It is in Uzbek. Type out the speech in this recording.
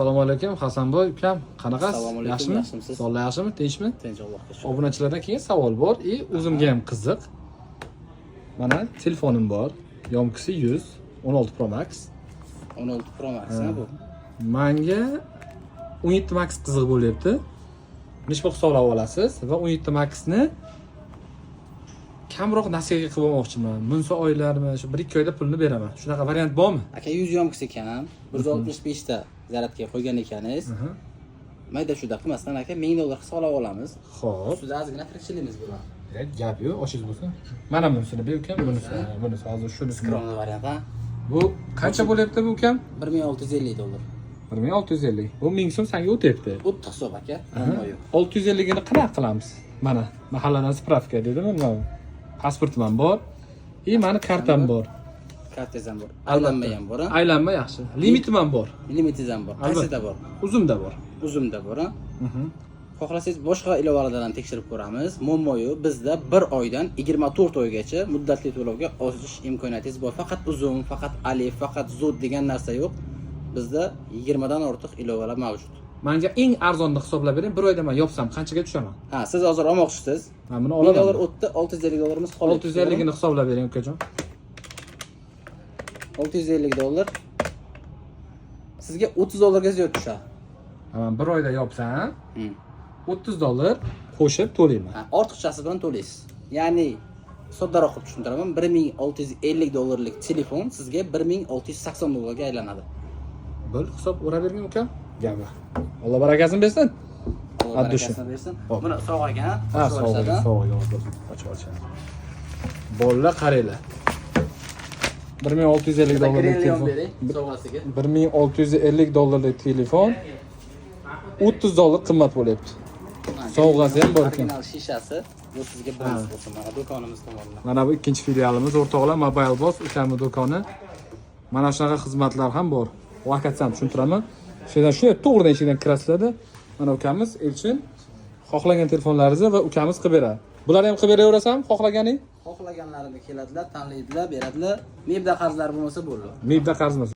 Assalomu alaykum, Hasanboy ukam. Qanaqasiz? Assalomu alaykum, Yaxshimi? yaxshimisiz? Sog'lik yaxshimi? Tinchmi? Tinch, Allohga shukr. Obunachilardan keyin savol bor. O'zimga ham qiziq. Mana telefonim bor. Yomkisi 100, 16 Pro Max. 16 Pro Max bu. Menga 17 Max qiziq bo'lyapti. Nechta hisoblab olasiz va 17 Maxni kamroq nasiyaga qilib olmoqchiman. Bunsa oylarmi, shu 1-2 oyda pulni beraman. Shunaqa variant bormi? Aka 100 yomkisi ekan, 165 ta zaryadga qo'ygan ekaningiz. Mayda shuda qilmasdan aka $1000 hisoblab olamiz. Xo'p. Sizda ozgina tirikchiligimiz bo'ladi. Gap yo'q, oshingiz bo'lsin. Mana bunisini ber ukam, bunisi hozir shuni Skromli variant ha. Bu qancha bo'lyapti bu ukam? $1650. 1650. Bu 1000 so'm senga o'tyapti. O'tdi hisob aka. Muammo yo'q. 650 ni qanaqa qilamiz? Mana mahalladan spravka dedimi? Mana pasportim ham bor. Mani kartam bor. Kartangiz ham bor. Aylanma ham bor ha. Aylanma yaxshi. Limitim ham bor. Limitingiz ham bor. Qaysida bor? Uzumda bor. Uzumda bor ha. Xohlasangiz boshqa ilovalardan ham tekshirib ko'ramiz. Muammo yo'q. Bizda 1 oydan 24 oygacha muddatli to'lovga o'tish imkoniyatingiz bor. Faqat uzum, faqat alif, faqat zud degan narsa yo'q. Bizda 20 dan ortiq ilovalar mavjud. Menga eng arzonni hisoblab bering. 1 oyda men yopsam qanchaga tushaman? Ha, siz hozir olmoqchisiz. Men buni olaman. $1000 o'tdi, $650 qoldi. 650 ni hisoblab bering ukajon. $650 sizga $30 ga ziyod tushadi. Men 1 oyda yopsam, $30 qo'shib to'layman. Ha, ortiqchasi bilan to'laysiz. Ya'ni soddaroq qilib tushuntiraman. $1650 lik telefon sizga $1680 ga aylanadi. Bir hisob urabering ukam. Gapi. Alloh barakasini bersin. Alloh barakasini bersin. Buni sog'aygan. Ha, sog'aygan. Ochib. Bolalar qaranglar. $1650 lik telefon. Sog'asiga. $1650 telefon. $30 qimmat bo'lyapti. Sovg'asi ham bor ekan. Original shishasi bu sizga bonus bo'lsin. Mana do'konimiz tomonidan. Mana bu ikkinchi filialimiz, o'rtoqlar Mobile Boss ukamning do'koni. Mana shunaqa xizmatlar ham bor. Vaqtdan tushuntiraman. Shundan to'g'ridan ichidan kirasizlar. Mana ukamiz Elchin xohlagan telefonlaringizni va ukamiz qilib beradi. Bularni ham qilib beraverasam, xohlaganing? Xohlaganlarini keladilar, tanlaydilar, beradilar. Mebda qarzlar bo'lmasa bo'ladi. Mebda qarzmas.